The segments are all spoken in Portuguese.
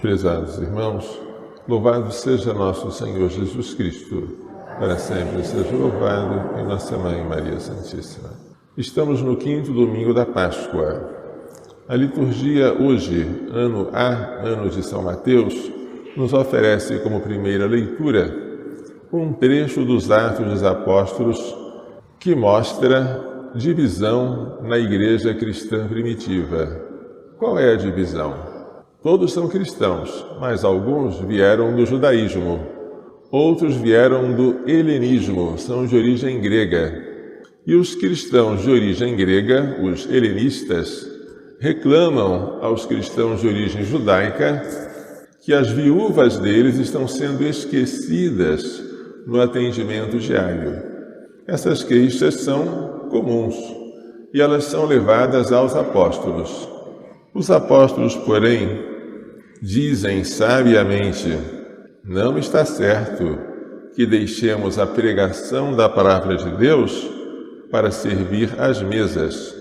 Prezados irmãos, louvado seja nosso Senhor Jesus Cristo, para sempre seja louvado, e nossa Mãe Maria Santíssima. Estamos no 5º domingo da Páscoa. A liturgia hoje, ano A, ano de São Mateus, nos oferece como primeira leitura um trecho dos Atos dos Apóstolos que mostra divisão na igreja cristã primitiva. Qual é a divisão? Todos são cristãos, mas alguns vieram do judaísmo, outros vieram do helenismo, são de origem grega. E os cristãos de origem grega, os helenistas, reclamam aos cristãos de origem judaica que as viúvas deles estão sendo esquecidas no atendimento diário. Essas queixas são comuns e elas são levadas aos apóstolos. Os apóstolos, porém, dizem sabiamente: não está certo que deixemos a pregação da palavra de Deus para servir às mesas.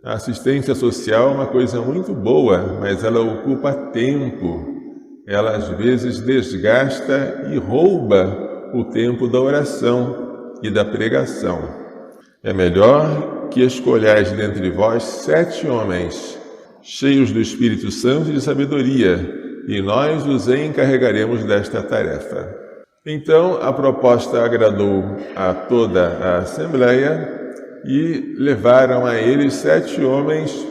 A assistência social é uma coisa muito boa, mas ela ocupa tempo. Ela às vezes desgasta e rouba o tempo da oração e da pregação. É melhor que escolhais dentre vós 7 homens, cheios do Espírito Santo e de sabedoria, e nós os encarregaremos desta tarefa. Então, a proposta agradou a toda a Assembleia e levaram a eles 7 homens,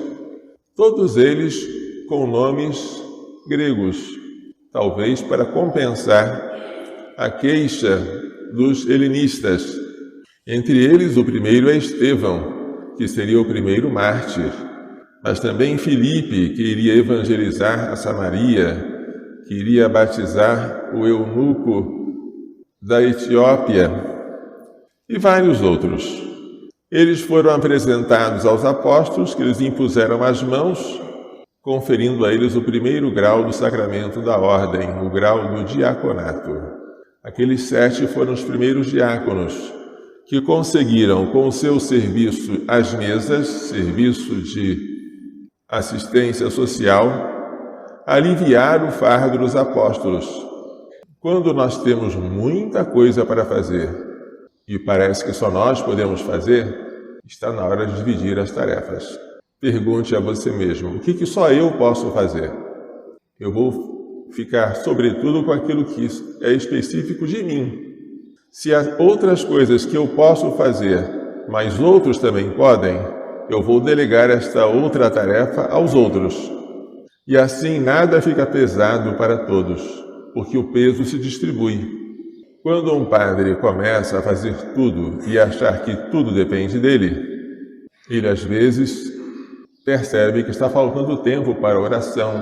todos eles com nomes gregos, talvez para compensar a queixa dos helenistas. Entre eles, o primeiro é Estevão, que seria o primeiro mártir, mas também Filipe, que iria evangelizar a Samaria, que iria batizar o eunuco da Etiópia, e vários outros. Eles foram apresentados aos apóstolos, que lhes impuseram as mãos, conferindo a eles o primeiro grau do sacramento da ordem, o grau do diaconato. Aqueles 7 foram os primeiros diáconos, que conseguiram, com o seu serviço às mesas, serviço de assistência social, aliviar o fardo dos apóstolos. Quando nós temos muita coisa para fazer e parece que só nós podemos fazer, está na hora de dividir as tarefas. Pergunte a você mesmo: o que só eu posso fazer? Eu vou ficar, sobretudo, com aquilo que é específico de mim. Se há outras coisas que eu posso fazer, mas outros também podem, eu vou delegar esta outra tarefa aos outros. E assim nada fica pesado para todos, porque o peso se distribui. Quando um padre começa a fazer tudo e achar que tudo depende dele, ele às vezes percebe que está faltando tempo para a oração,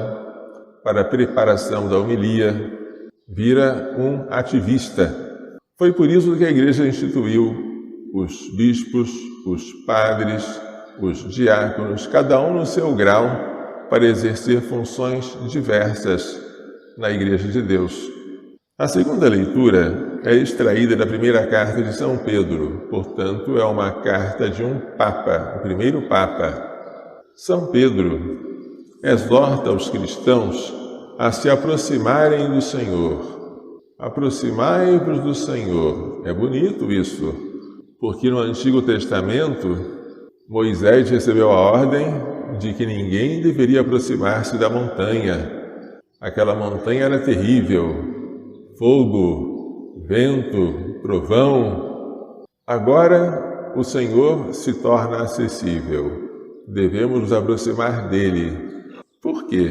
para a preparação da homilia, vira um ativista. Foi por isso que a Igreja instituiu os bispos, os padres, os diáconos, cada um no seu grau, para exercer funções diversas na Igreja de Deus. A segunda leitura é extraída da primeira carta de São Pedro, portanto, é uma carta de um Papa, o primeiro Papa. São Pedro exorta os cristãos a se aproximarem do Senhor. Aproximai-vos do Senhor. É bonito isso, porque no Antigo Testamento, Moisés recebeu a ordem de que ninguém deveria aproximar-se da montanha. Aquela montanha era terrível, fogo, vento, trovão. Agora o Senhor se torna acessível. Devemos nos aproximar dele. Por quê?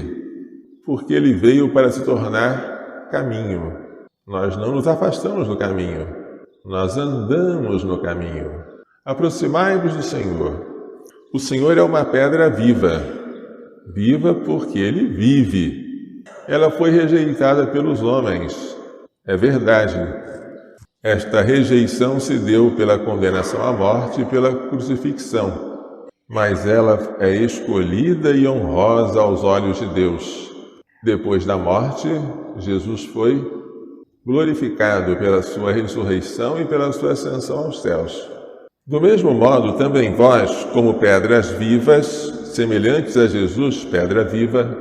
Porque ele veio para se tornar caminho. Nós não nos afastamos do caminho, nós andamos no caminho. Aproximai-vos do Senhor. O Senhor é uma pedra viva, viva porque Ele vive. Ela foi rejeitada pelos homens, é verdade. Esta rejeição se deu pela condenação à morte e pela crucifixão, mas ela é escolhida e honrosa aos olhos de Deus. Depois da morte, Jesus foi glorificado pela sua ressurreição e pela sua ascensão aos céus. Do mesmo modo, também vós, como pedras vivas, semelhantes a Jesus, pedra viva,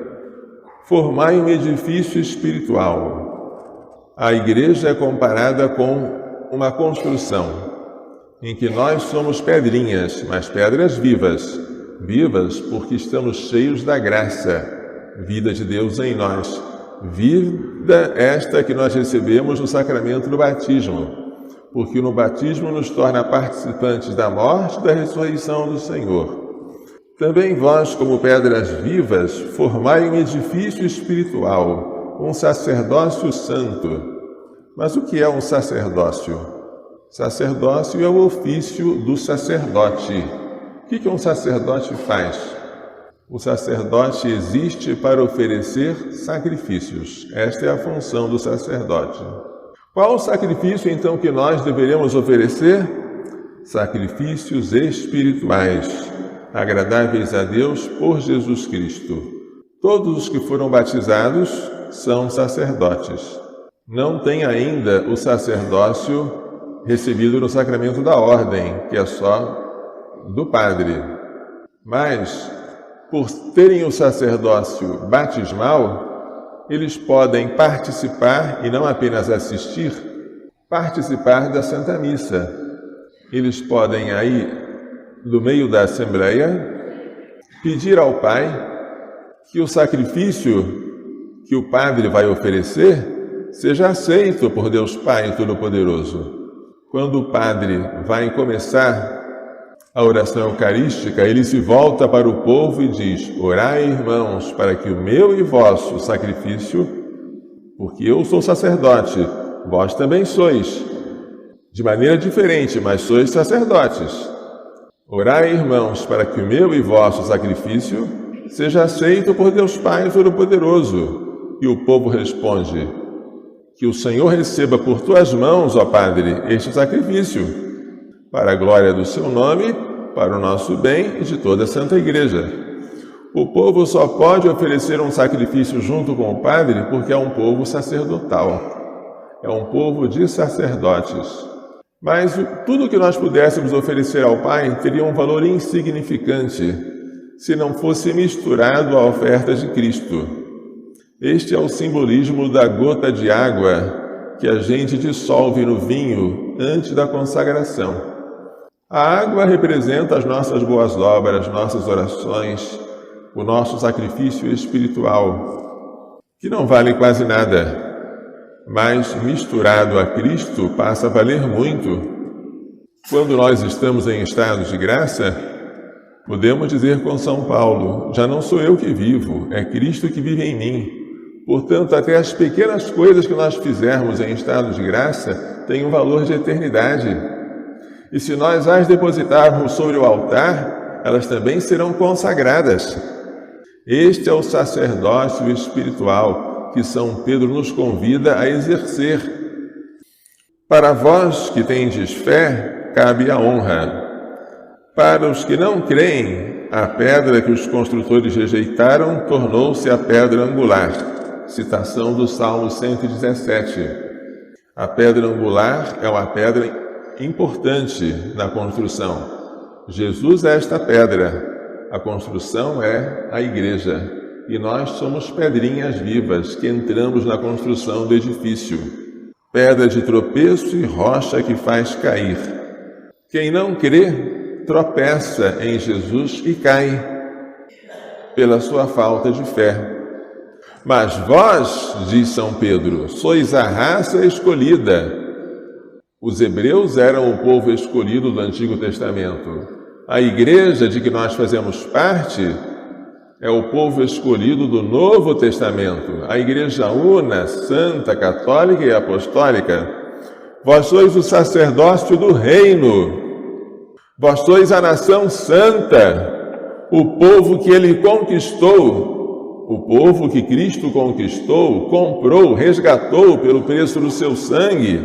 formai um edifício espiritual. A igreja é comparada com uma construção, em que nós somos pedrinhas, mas pedras vivas. Vivas porque estamos cheios da graça, vida de Deus em nós. Vida esta que nós recebemos no sacramento do batismo, porque no batismo nos torna participantes da morte e da ressurreição do Senhor. Também vós, como pedras vivas, formai um edifício espiritual, um sacerdócio santo. Mas o que é um sacerdócio? Sacerdócio é o ofício do sacerdote. O que um sacerdote faz? O sacerdote existe para oferecer sacrifícios. Esta é a função do sacerdote. Qual o sacrifício, então, que nós deveremos oferecer? Sacrifícios espirituais, agradáveis a Deus por Jesus Cristo. Todos os que foram batizados são sacerdotes. Não tem ainda o sacerdócio recebido no sacramento da ordem, que é só do padre. Mas, por terem o sacerdócio batismal, eles podem participar, e não apenas assistir, participar da Santa Missa. Eles podem aí, no meio da Assembleia, pedir ao Pai que o sacrifício que o Padre vai oferecer seja aceito por Deus Pai Todo-Poderoso. Quando o Padre vai começar a oração eucarística, ele se volta para o povo e diz: orai, irmãos, para que o meu e vosso sacrifício, porque eu sou sacerdote, vós também sois, de maneira diferente, mas sois sacerdotes. Orai, irmãos, para que o meu e vosso sacrifício seja aceito por Deus Pai Todo-Poderoso. E o povo responde: que o Senhor receba por tuas mãos, ó Padre, este sacrifício, para a glória do seu nome, para o nosso bem e de toda a Santa Igreja. O povo só pode oferecer um sacrifício junto com o Padre porque é um povo sacerdotal, é um povo de sacerdotes. Mas tudo que nós pudéssemos oferecer ao Pai teria um valor insignificante se não fosse misturado à oferta de Cristo. Este é o simbolismo da gota de água que a gente dissolve no vinho antes da consagração. A água representa as nossas boas obras, nossas orações, o nosso sacrifício espiritual, que não vale quase nada, mas misturado a Cristo passa a valer muito. Quando nós estamos em estado de graça, podemos dizer com São Paulo: já não sou eu que vivo, é Cristo que vive em mim. Portanto, até as pequenas coisas que nós fizermos em estado de graça têm um valor de eternidade. E se nós as depositarmos sobre o altar, elas também serão consagradas. Este é o sacerdócio espiritual que São Pedro nos convida a exercer. Para vós que tendes fé, cabe a honra. Para os que não creem, a pedra que os construtores rejeitaram tornou-se a pedra angular. Citação do Salmo 117. A pedra angular é uma pedra importante na construção. Jesus é esta pedra. A construção é a igreja. E nós somos pedrinhas vivas que entramos na construção do edifício. Pedra de tropeço e rocha que faz cair. Quem não crê, tropeça em Jesus e cai pela sua falta de fé. Mas vós, diz São Pedro, sois a raça escolhida. Os hebreus eram o povo escolhido do Antigo Testamento. A igreja de que nós fazemos parte é o povo escolhido do Novo Testamento, a igreja una, santa, católica e apostólica. Vós sois o sacerdócio do reino. Vós sois a nação santa, o povo que ele conquistou. O povo que Cristo conquistou, comprou, resgatou pelo preço do seu sangue.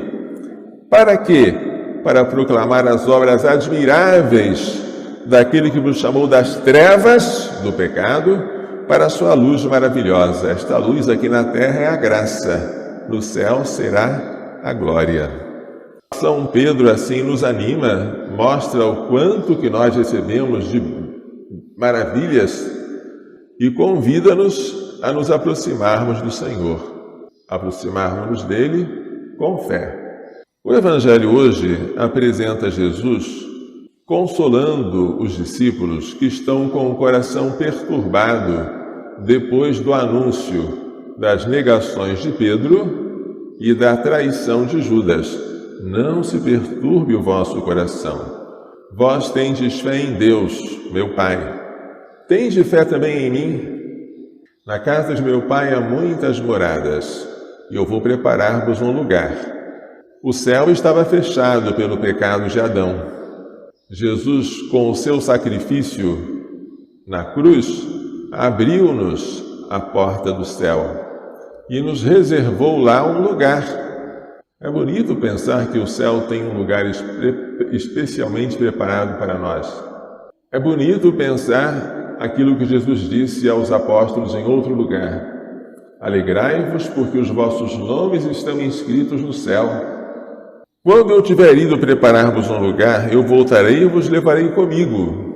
Para quê? Para proclamar as obras admiráveis daquele que vos chamou das trevas do pecado para a sua luz maravilhosa. Esta luz aqui na terra é a graça, no céu será a glória. São Pedro assim nos anima, mostra o quanto que nós recebemos de maravilhas e convida-nos a nos aproximarmos do Senhor, aproximarmos dele com fé. O Evangelho hoje apresenta Jesus consolando os discípulos que estão com o coração perturbado depois do anúncio das negações de Pedro e da traição de Judas. Não se perturbe o vosso coração. Vós tendes fé em Deus, meu Pai. Tende fé também em mim? Na casa de meu Pai há muitas moradas, e eu vou preparar-vos um lugar. O céu estava fechado pelo pecado de Adão. Jesus, com o seu sacrifício na cruz, abriu-nos a porta do céu e nos reservou lá um lugar. É bonito pensar que o céu tem um lugar especialmente preparado para nós. É bonito pensar aquilo que Jesus disse aos apóstolos em outro lugar: alegrai-vos, porque os vossos nomes estão inscritos no céu. Quando eu tiver ido preparar-vos um lugar, eu voltarei e vos levarei comigo,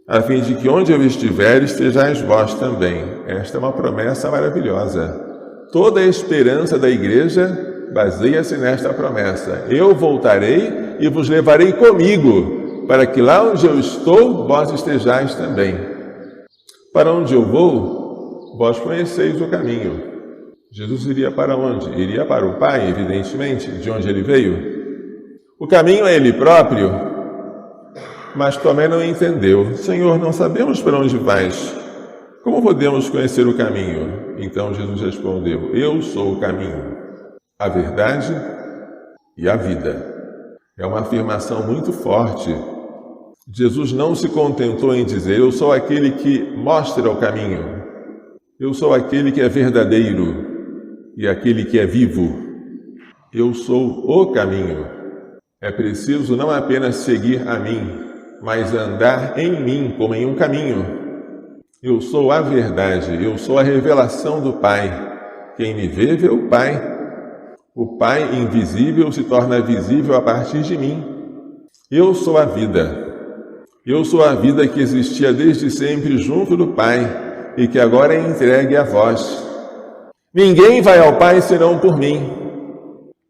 a fim de que onde eu estiver, estejais vós também. Esta é uma promessa maravilhosa. Toda a esperança da igreja baseia-se nesta promessa: eu voltarei e vos levarei comigo, para que lá onde eu estou, vós estejais também. Para onde eu vou, vós conheceis o caminho. Jesus iria para onde? Iria para o Pai, evidentemente, de onde ele veio. O caminho é ele próprio. Mas Tomé não entendeu. Senhor, não sabemos para onde vais. Como podemos conhecer o caminho? Então Jesus respondeu: eu sou o caminho, a verdade e a vida. É uma afirmação muito forte. Jesus não se contentou em dizer: eu sou aquele que mostra o caminho. Eu sou aquele que é verdadeiro e aquele que é vivo. Eu sou o caminho. É preciso não apenas seguir a mim, mas andar em mim como em um caminho. Eu sou a verdade, eu sou a revelação do Pai. Quem me vê o Pai. O Pai invisível se torna visível a partir de mim. Eu sou a vida. Eu sou a vida que existia desde sempre junto do Pai e que agora é entregue a vós. Ninguém vai ao Pai senão por mim.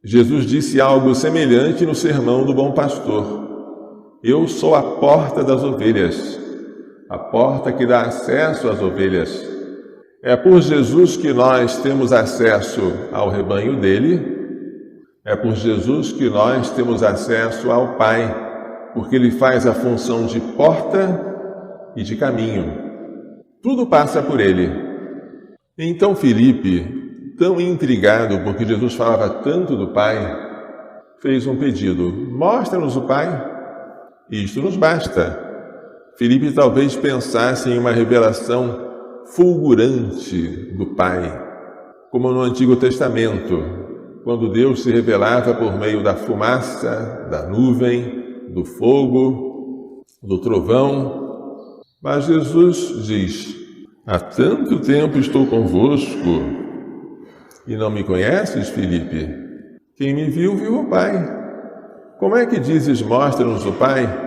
Jesus disse algo semelhante no Sermão do Bom Pastor. Eu sou a porta das ovelhas, a porta que dá acesso às ovelhas. É por Jesus que nós temos acesso ao rebanho dele. É por Jesus que nós temos acesso ao Pai, porque ele faz a função de porta e de caminho. Tudo passa por ele. Então Filipe, tão intrigado porque Jesus falava tanto do Pai, fez um pedido: mostra-nos o Pai. Isto nos basta. Filipe talvez pensasse em uma revelação fulgurante do Pai, como no Antigo Testamento, quando Deus se revelava por meio da fumaça, da nuvem, do fogo, do trovão. Mas Jesus diz: há tanto tempo estou convosco e não me conheces, Filipe? Quem me viu, viu o Pai. Como é que dizes: mostra-nos o Pai?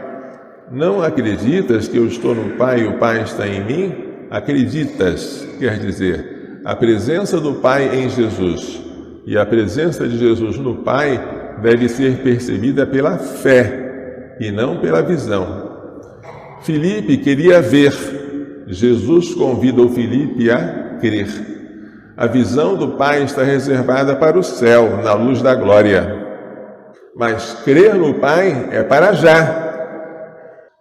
Não acreditas que eu estou no Pai e o Pai está em mim? Acreditas, quer dizer, a presença do Pai em Jesus e a presença de Jesus no Pai deve ser percebida pela fé e não pela visão. Filipe queria ver. Jesus convida o Filipe a crer. A visão do Pai está reservada para o céu, na luz da glória. Mas crer no Pai é para já.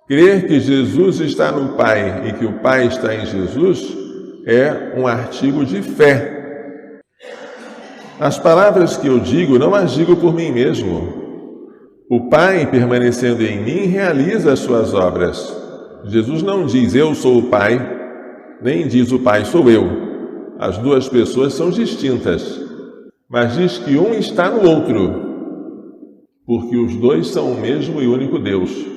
Crer que Jesus está no Pai e que o Pai está em Jesus é um artigo de fé. As palavras que eu digo, não as digo por mim mesmo. O Pai, permanecendo em mim, realiza as suas obras. Jesus não diz: eu sou o Pai, nem diz: o Pai sou eu. As duas pessoas são distintas, mas diz que um está no outro, porque os dois são o mesmo e único Deus.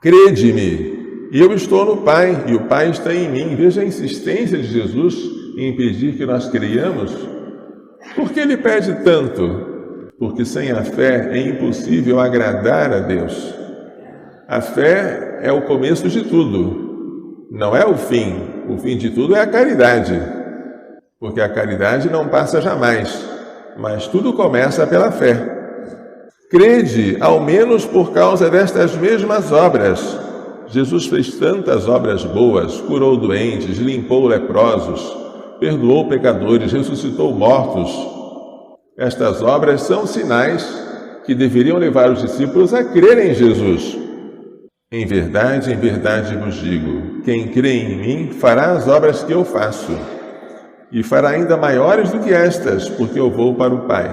Crede-me, eu estou no Pai e o Pai está em mim. Veja a insistência de Jesus em impedir que nós creiamos. Por que ele pede tanto? Porque sem a fé é impossível agradar a Deus. A fé é o começo de tudo, não é o fim. O fim de tudo é a caridade. porque a caridade não passa jamais, mas tudo começa pela fé. Crede, ao menos por causa destas mesmas obras. Jesus fez tantas obras boas, curou doentes, limpou leprosos, perdoou pecadores, ressuscitou mortos. Estas obras são sinais que deveriam levar os discípulos a crerem em Jesus. Em verdade vos digo, quem crê em mim fará as obras que eu faço, e fará ainda maiores do que estas, porque eu vou para o Pai.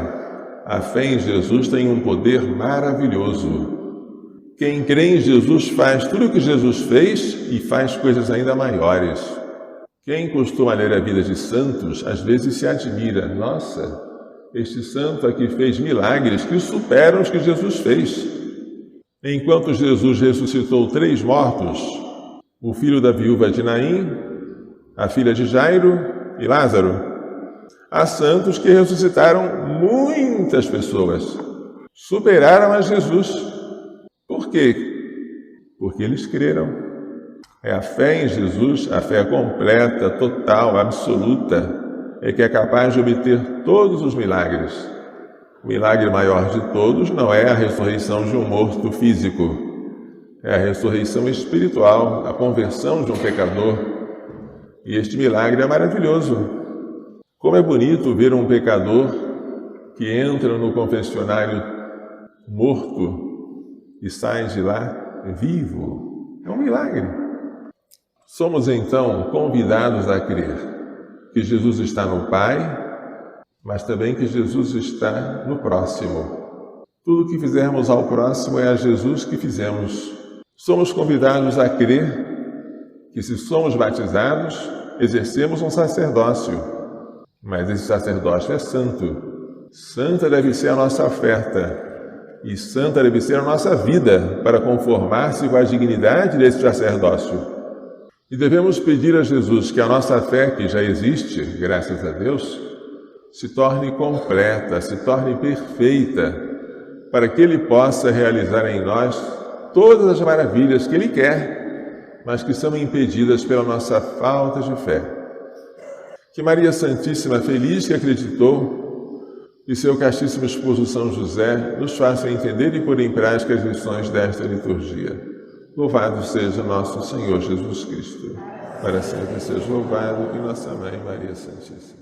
A fé em Jesus tem um poder maravilhoso. Quem crê em Jesus faz tudo o que Jesus fez e faz coisas ainda maiores. Quem costuma ler a vida de santos, às vezes se admira. Nossa, este santo aqui fez milagres que superam os que Jesus fez. Enquanto Jesus ressuscitou 3 mortos, o filho da viúva de Naim, a filha de Jairo e Lázaro, há santos que ressuscitaram muitas pessoas, superaram a Jesus. Por quê? Porque eles creram. É a fé em Jesus, a fé completa, total, absoluta, é que é capaz de obter todos os milagres. O milagre maior de todos não é a ressurreição de um morto físico, é a ressurreição espiritual, a conversão de um pecador. E este milagre é maravilhoso. Como é bonito ver um pecador que entra no confessionário morto e sai de lá vivo. É um milagre. Somos então convidados a crer que Jesus está no Pai, mas também que Jesus está no próximo. Tudo que fizermos ao próximo é a Jesus que fizemos. Somos convidados a crer que, se somos batizados, exercemos um sacerdócio. Mas esse sacerdócio é santo. Santa deve ser a nossa oferta. E santa deve ser a nossa vida para conformar-se com a dignidade desse sacerdócio. E devemos pedir a Jesus que a nossa fé, que já existe, graças a Deus, se torne completa, se torne perfeita, para que Ele possa realizar em nós todas as maravilhas que Ele quer, mas que são impedidas pela nossa falta de fé. Que Maria Santíssima, feliz que acreditou, e seu castíssimo esposo São José nos faça entender e pôr em prática as lições desta liturgia. Louvado seja nosso Senhor Jesus Cristo. Para sempre seja louvado, e nossa Mãe Maria Santíssima.